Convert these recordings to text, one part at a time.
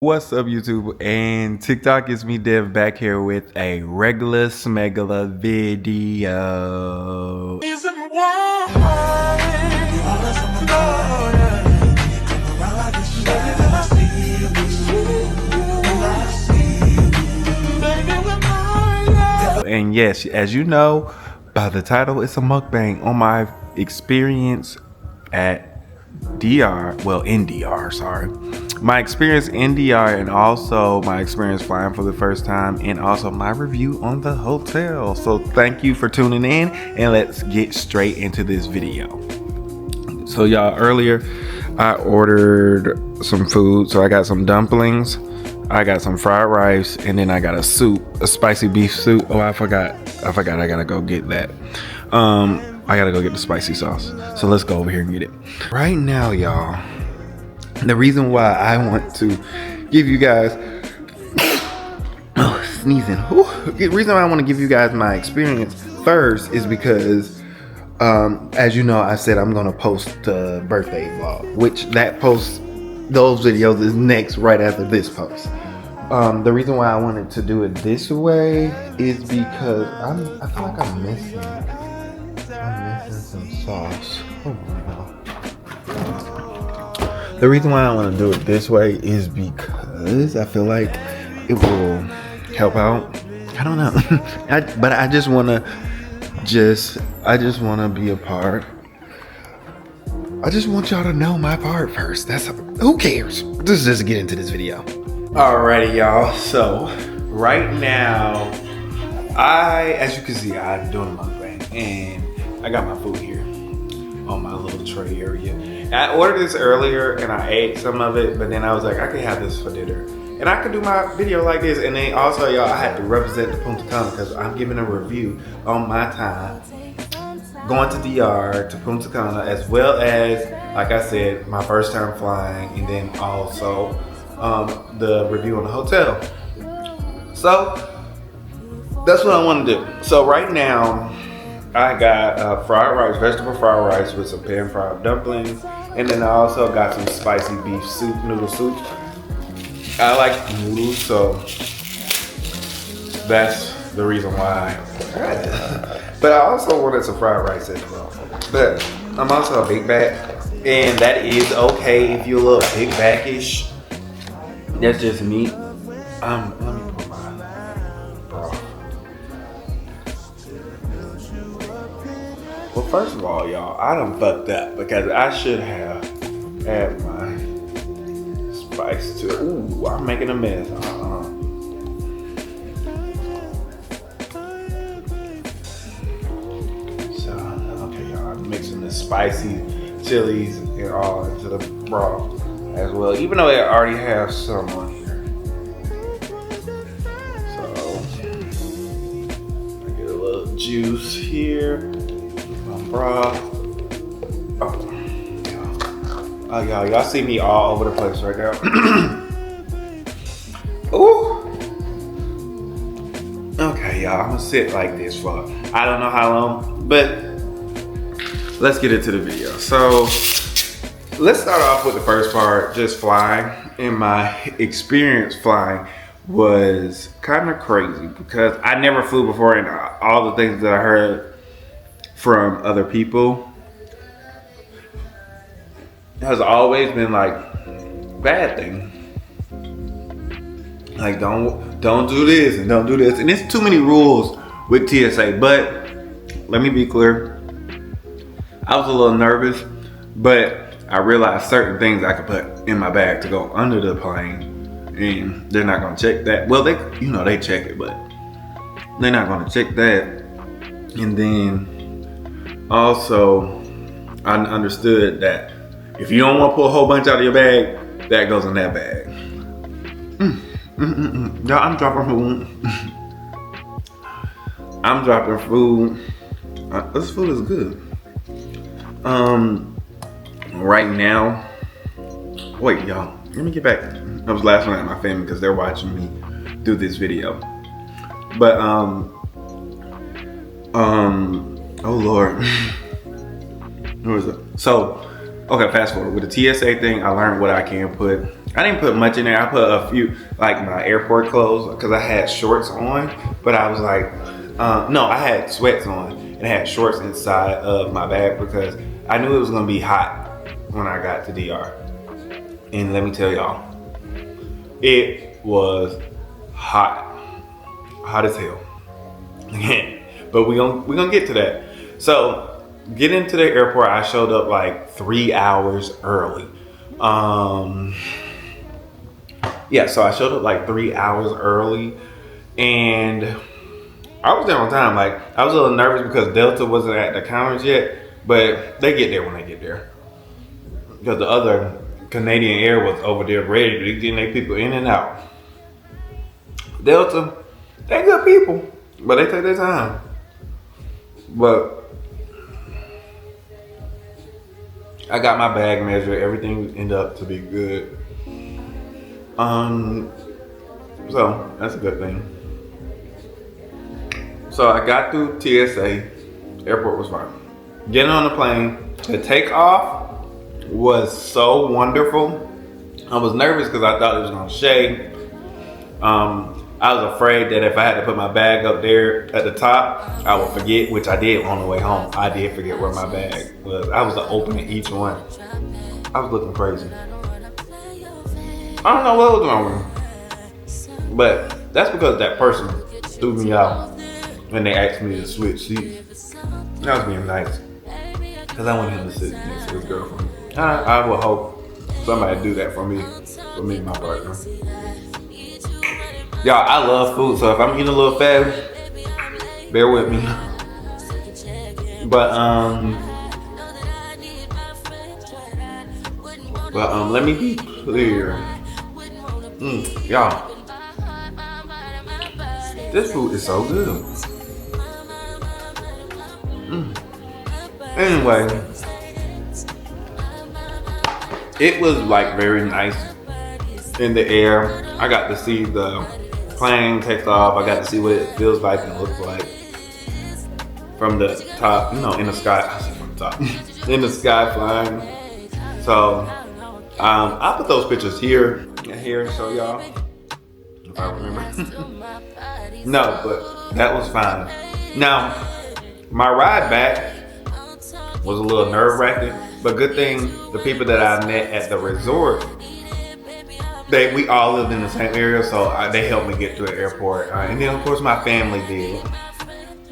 What's up, YouTube and TikTok? It's me, Dev, back here with a regular smegula video. And yes, as you know by the title, it's a mukbang on my experience at DR, well, in DR, sorry. My experience in DR and also my experience flying for the first time and also my review on the hotel. So thank you for tuning in and let's get straight into this video. So y'all, earlier I ordered some food. So I got some dumplings, I got some fried rice, and then I got a soup, a spicy beef soup. Oh, I forgot I gotta go get that. I gotta go get the spicy sauce. So let's go over here and get it. Right now, y'all, the reason why I want to give you guys sneezing. The reason why I want to give you guys my experience first is because as you know, I said I'm gonna post the birthday vlog, which those videos is next right after this post. The reason why I wanted to do it this way is because I feel like I'm missing some sauce. Oh my god. The reason why I want to do it this way is because I feel like it will help out. I don't know. But I just want to be a part. I just want y'all to know my part first. Who cares? Let's just get into this video. Alrighty, y'all. So right now, as you can see, I'm doing a mukbang and I got my food here on my little tray area. I ordered this earlier and I ate some of it, but then I was like, I could have this for dinner. And I could do my video like this. And then also, y'all, I had to represent the Punta Cana because I'm giving a review on my time going to DR to Punta Cana, as well as, like I said, my first time flying, and then also the review on the hotel. So that's what I want to do. So right now, I got fried rice, vegetable fried rice with some pan fried dumplings, and then I also got some spicy beef soup, noodle soup. I like noodles, so that's the reason why I got this. But I also wanted some fried rice as well. But I'm also a big back, and that is okay if you're a little big backish. That's just me. Let me put my broth. Well, first of all, y'all, I done fucked up because I should have had my spice to it. Ooh, I'm making a mess. So, okay, y'all, I'm mixing the spicy chilies and all into the broth as well, even though it already has some on here. So, I get a little juice here. Broth. Oh, y'all see me all over the place right now. Ooh. Okay, y'all, I'm gonna sit like this for I don't know how long, but let's get into the video. So let's start off with the first part, just flying. And my experience flying was kind of crazy because I never flew before, and all the things that I heard from other people has always been like bad thing. Like don't do this and don't do this. And it's too many rules with TSA, but let me be clear. I was a little nervous, but I realized certain things I could put in my bag to go under the plane, and they're not gonna check that. Well, they check it, but they're not gonna check that. And then also, I understood that if you don't want to pull a whole bunch out of your bag, that goes in that bag. Y'all, I'm dropping food. I'm dropping food. This food is good. Right now, wait, y'all, let me get back. I was laughing at my family because they're watching me do this video. But oh Lord. Where is it? So, okay, fast forward. With the TSA thing, I learned what I can put. I didn't put much in there. I put a few, like my airport clothes, because I had shorts on, but I was like, no, I had sweats on and I had shorts inside of my bag because I knew it was gonna be hot when I got to DR. And let me tell y'all, it was hot as hell. But we're gonna get to that. So getting to the airport, I showed up like 3 hours early. Yeah, so I showed up like 3 hours early, and I was there on time. Like, I was a little nervous because Delta wasn't at the counters yet, but they get there when they get there. Because the other Canadian Air was over there ready to get their people in and out. Delta, they good people, but they take their time. But I got my bag measured. Everything ended up to be good. So that's a good thing. So I got through TSA. Airport was fine. Getting on the plane, the takeoff was so wonderful. I was nervous because I thought it was gonna shake. I was afraid that if I had to put my bag up there at the top, I would forget, which I did on the way home. I did forget where my bag was. I was opening each one. I was looking crazy. I don't know what was wrong with me. But that's because that person threw me out when they asked me to switch seats. That was being nice. Because I wanted him to sit next to his girlfriend. I would hope somebody do that for me and my partner. Y'all, I love food, so if I'm eating a little fast, bear with me. But let me be clear. Y'all, this food is so good. Anyway, it was like very nice in the air. I got to see the plane take off. I got to see what it feels like and looks like from the top, in the sky. I said from the top, in the sky flying. So I'll put those pictures here and here, so y'all, if I remember. No, but that was fine. Now, my ride back was a little nerve-wracking, but good thing the people that I met at the resort, we all lived in the same area, so they helped me get to the airport. And then of course my family did.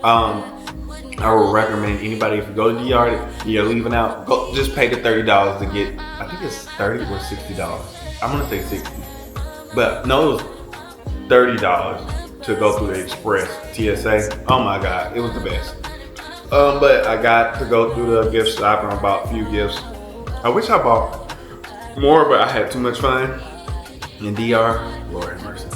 I would recommend anybody, if you go to DR, you're leaving out, just pay the $30 to get, I think it's $30 or $60. I'm gonna say 60. But no, it was $30 to go through the Express TSA. Oh my God, it was the best. But I got to go through the gift shop and I bought a few gifts. I wish I bought more, but I had too much fun in DR. Lord have mercy.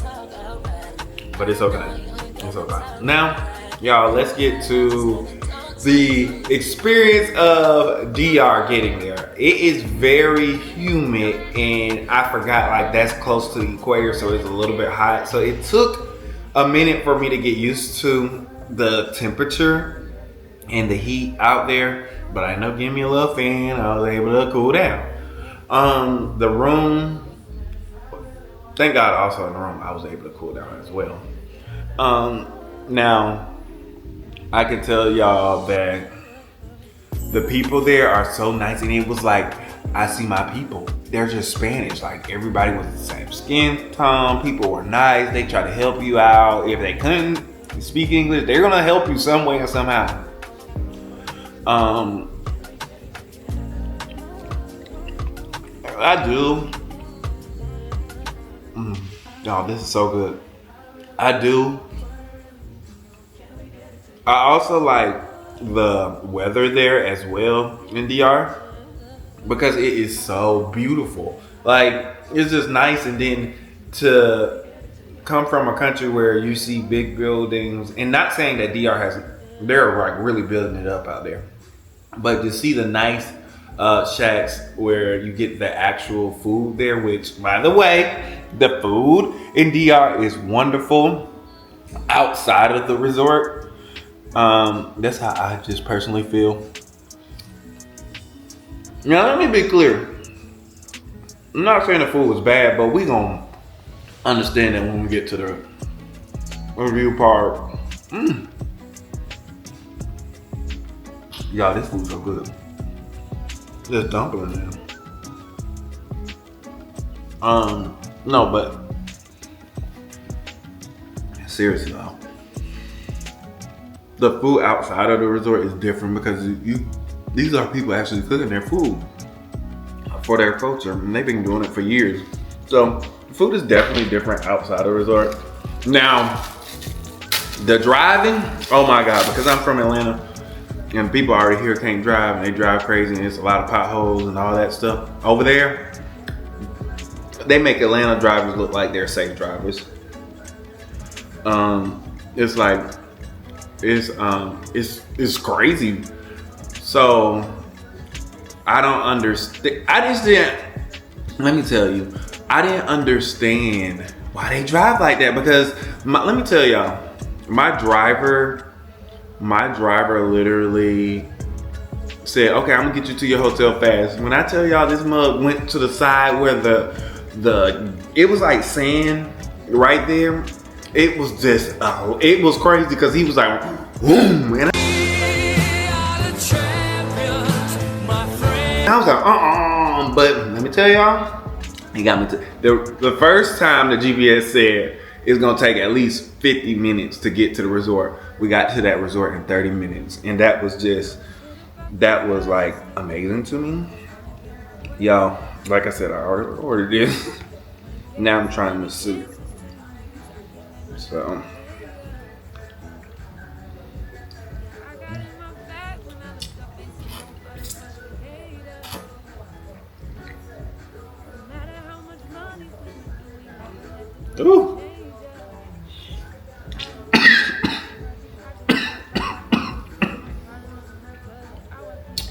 But it's okay. It's okay. Now, y'all, let's get to the experience of DR getting there. It is very humid, and I forgot, like, that's close to the equator, so it's a little bit hot. So it took a minute for me to get used to the temperature and the heat out there, but I know, give me a little fan, I was able to cool down. The room, thank God, also in the room I was able to cool down as well. Now I can tell y'all that the people there are so nice, and it was like, I see my people. They're just Spanish. Like, everybody was the same skin tone. People were nice. They try to help you out. If they couldn't speak English, they're gonna help you some way or somehow. I do. Oh, this is so good. I also like the weather there as well in DR, because it is so beautiful. Like, it's just nice. And then to come from a country where you see big buildings, and not saying that DR they're like really building it up out there, but to see the nice shacks where you get the actual food there, which, by the way, the food in DR is wonderful outside of the resort. That's how I just personally feel. Now, let me be clear. I'm not saying the food was bad, but we gonna understand that when we get to the review part. Y'all, this food's so good. This dumpling in. No, but seriously though, the food outside of the resort is different because these are people actually cooking their food for their culture, and they've been doing it for years. So food is definitely different outside of the resort. Now, the driving, oh my God, because I'm from Atlanta and people already here can't drive and they drive crazy and it's a lot of potholes and all that stuff. Over there, they make Atlanta drivers look like they're safe drivers. It's like, it's crazy. So I don't understand. Let me tell you, I didn't understand why they drive like that because let me tell y'all, my driver literally said, okay, I'm gonna get you to your hotel fast. When I tell y'all this mug went to the side where it was like sand right there. It was just, it was crazy because he was like, boom, and I was like, but let me tell y'all, he got me to, the first time the GPS said it's gonna take at least 50 minutes to get to the resort. We got to that resort in 30 minutes. And that was like amazing to me. Y'all, like I said, I already ordered this. Now I'm trying the soup. So. Ooh.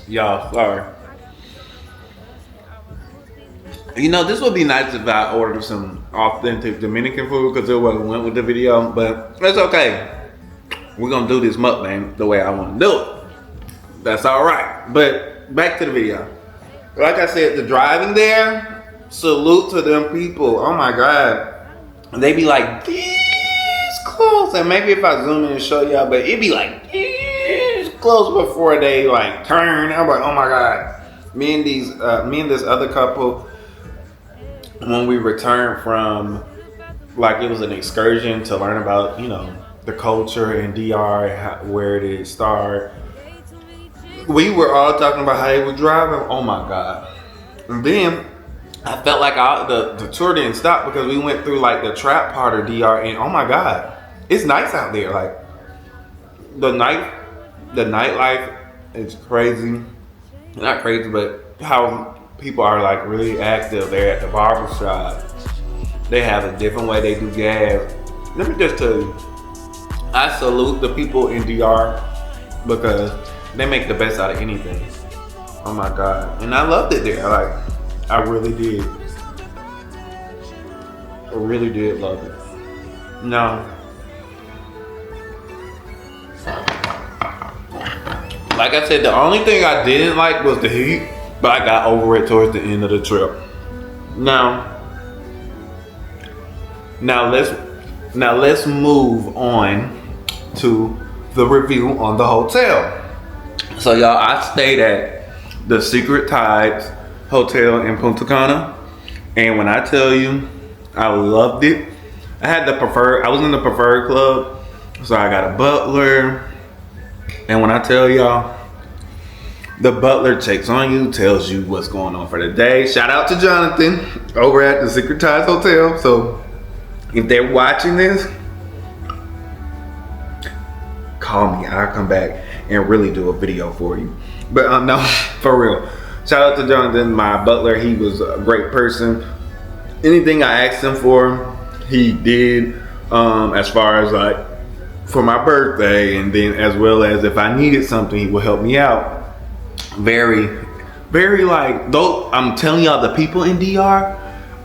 Y'all, sorry. You know, this would be nice if I ordered some authentic Dominican food because it wouldn't went with the video, but it's okay. We're gonna do this mukbang the way I want to do it. That's all right. But back to the video. Like I said, the driving there, salute to them people. Oh my God. They be like this close, and maybe if I zoom in and show y'all, but it'd be like this close before they like turn. I'm like, oh my God. Me and this other couple, when we returned from, like, it was an excursion to learn about, you know, the culture in DR, where did it start. We were all talking about how they were driving. Oh my God. And then I felt like the tour didn't stop because we went through like the trap part of DR, and oh my God, it's nice out there. Like the nightlife is crazy. Not crazy, but how people are like really active. They're at the barbershop. They have a different way they do gas. Let me just tell you, I salute the people in DR because they make the best out of anything. Oh my God. And I loved it there. Like, I really did. I really did love it. No. Like I said, the only thing I didn't like was the heat, but I got over it towards the end of the trip. Now let's move on to the review on the hotel. So y'all, I stayed at the Secret Tides Hotel in Punta Cana, and when I tell you, I loved it. I was in the preferred club, so I got a butler, and when I tell y'all, the butler checks on you, tells you what's going on for the day. Shout out to Jonathan over at the Secret Tides Hotel. So if they're watching this, call me. I'll come back and really do a video for you. But no, for real. Shout out to Jonathan, my butler. He was a great person. Anything I asked him for, he did. As far as like for my birthday, and then as well as if I needed something, he would help me out. Very, very like, though I'm telling y'all, the people in DR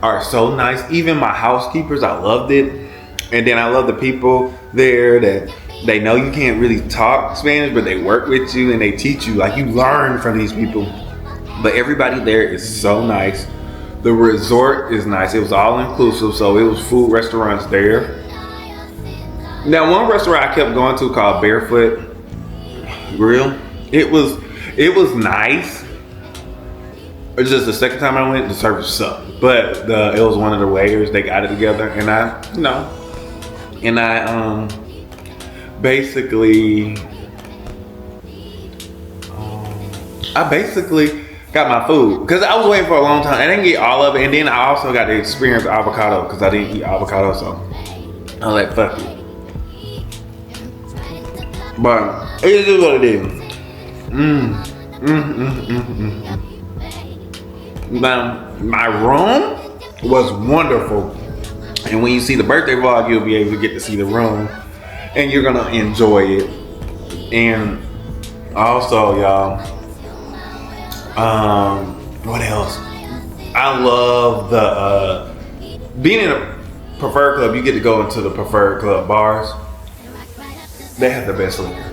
are so nice. Even my housekeepers, I loved it. And then I love the people there that they know you can't really talk Spanish, but they work with you and they teach you. Like, you learn from these people. But everybody there is so nice. The resort is nice. It was all inclusive, so it was food restaurants there. Now, one restaurant I kept going to called Barefoot Grill. It was nice. It's just the second time I went, the service sucked. But it was one of the waiters. They got it together, and I basically got my food because I was waiting for a long time. I didn't get all of it, and then I also got to experience avocado because I didn't eat avocado, so I was like, fuck it. But it is what it is. Now, my room was wonderful, and when you see the birthday vlog, you'll be able to get to see the room, and you're gonna enjoy it. And also, y'all, what else? I love the being in a preferred club. You get to go into the preferred club bars. They have the best liquor.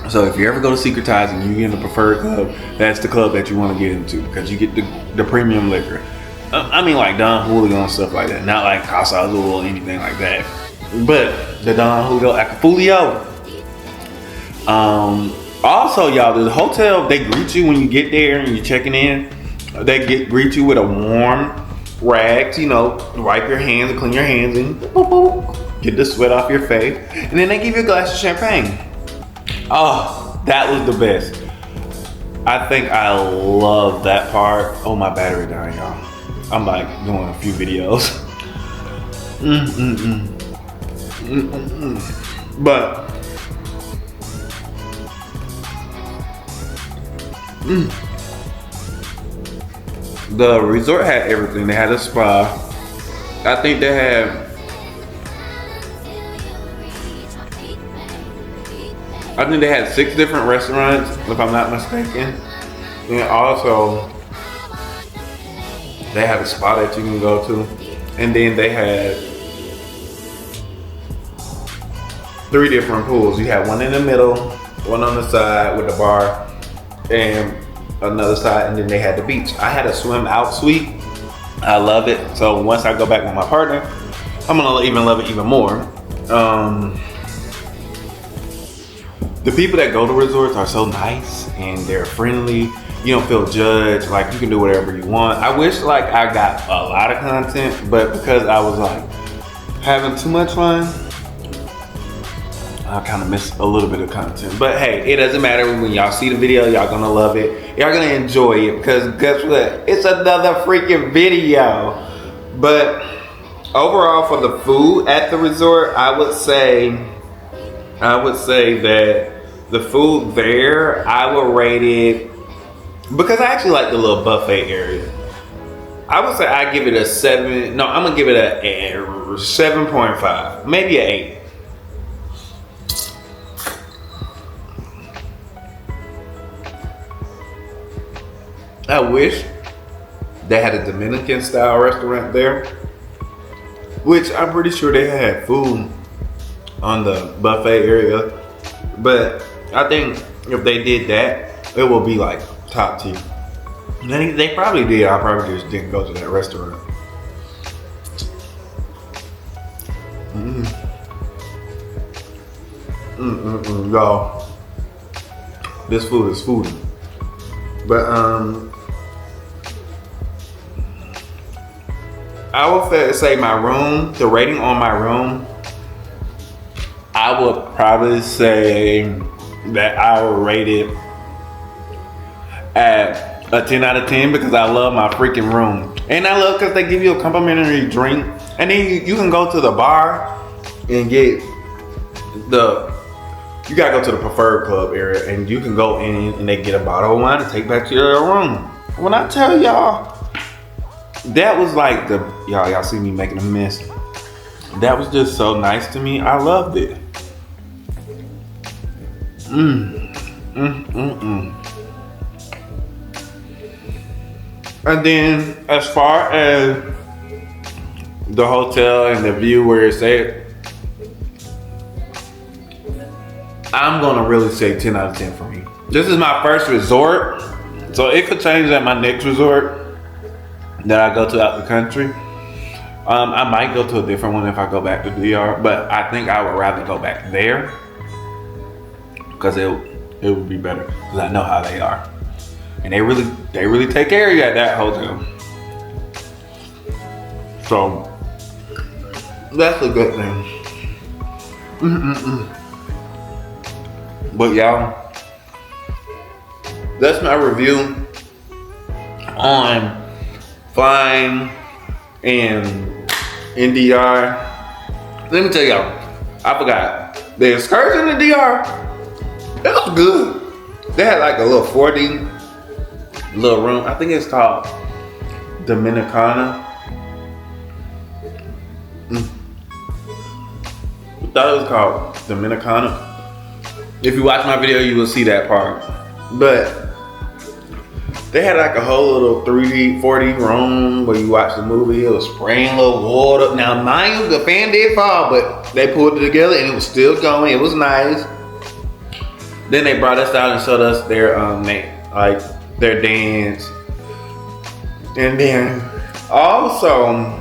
So if you ever go to Secretize and you get in the preferred club, that's the club that you want to get into because you get the premium liquor. I mean, like Don Julio and stuff like that, not like Casa Azul or anything like that, but the Don Julio Acapulco. Also, y'all, the hotel, they greet you when you get there and you're checking in. They greet you with a warm rag to, wipe your hands and clean your hands and boop, boop, get the sweat off your face. And then they give you a glass of champagne. Oh, that was the best. I think I love that part. Oh, my battery dying, y'all. I'm like doing a few videos. But the resort had everything. They had a spa. I think they had I think they had 6 different restaurants, if I'm not mistaken. And also, they had a spa that you can go to. And then they had 3 different pools. You had one in the middle, one on the side with the bar, and another side, and then they had the beach. I had a swim out suite. I love it. So once I go back with my partner, I'm gonna even love it even more. The people that go to resorts are so nice and they're friendly. You don't feel judged. Like, you can do whatever you want. I wish like I got a lot of content, but because I was like having too much fun, I kind of missed a little bit of content. But hey, it doesn't matter. When y'all see the video, y'all gonna love it. Y'all gonna enjoy it because guess what? It's another freaking video. But overall, for the food at the resort, I would say that the food there, I would rate it, because I actually like the little buffet area. I would say I give it a 7. No, I'm gonna give it a 7.5, maybe an 8. I wish they had a Dominican style restaurant there, which I'm pretty sure they had food on the buffet area. But I think if they did that, it will be like top tier. They probably did. I probably just didn't go to that restaurant. Y'all, this food is foodie. But I would say my room, the rating on my room, I would probably say that I would rate it at a 10 out of 10 because I love my freaking room. And I love because they give you a complimentary drink. And then you can go to the bar and get you gotta go to the preferred club area and you can go in and they get a bottle of wine to take back to your room. When I tell y'all, that was like y'all see me making a mess. That was just so nice to me. I loved it. And then as far as the hotel and the view where it's at, I'm gonna really say 10 out of 10 for me. This is my first resort, so it could change at my next resort. that I go to out the country. I might go to a different one if I go back to DR, but I think I would rather go back there because it would be better because I know how they are, and they really take care of you at that hotel. So that's a good thing. But y'all, that's my review on flying in DR. Let me tell y'all, I forgot. The excursion in DR, it was good. They had like a little 4D little room. I think it's called Dominicana. I thought it was called Dominicana. If you watch my video, you will see that part. But they had like a whole little 3D, 4D room where you watch the movie. It was spraying a little water. Now, mind you, the fan did fall, but they pulled it together and it was still going. It was nice. Then they brought us out and showed us their their dance. And then also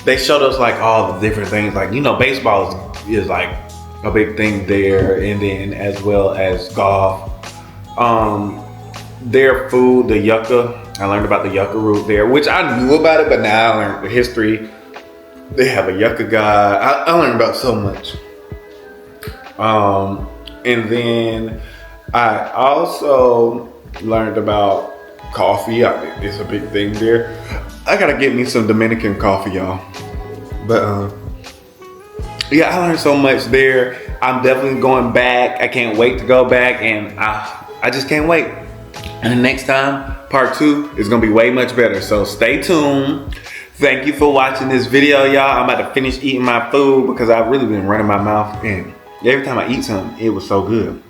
they showed us like all the different things. Like, you know, baseball is like a big thing there, and then as well as golf. Their food, the yucca, I learned about the yucca root there, which I knew about it, but now I learned the history. They have a yucca god. I learned about so much. And then I also learned about coffee. It's a big thing there. I gotta get me some Dominican coffee, y'all. But yeah, I learned so much there. I'm definitely going back. I can't wait to go back, and I just can't wait. And the next time, part 2 is gonna be way much better. So stay tuned. Thank you for watching this video, y'all. I'm about to finish eating my food because I've really been running my mouth, and every time I eat something, it was so good.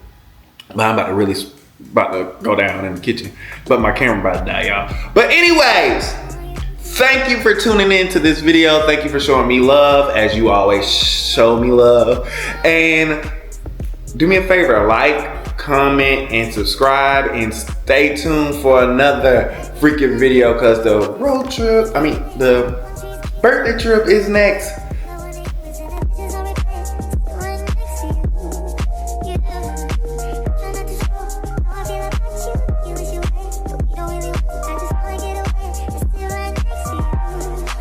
But I'm about to go down in the kitchen. But my camera about to die, y'all. But anyways, thank you for tuning in to this video. Thank you for showing me love, as you always show me love. And do me a favor, like, comment, and subscribe, and stay tuned for another freaking video, because the birthday trip is next.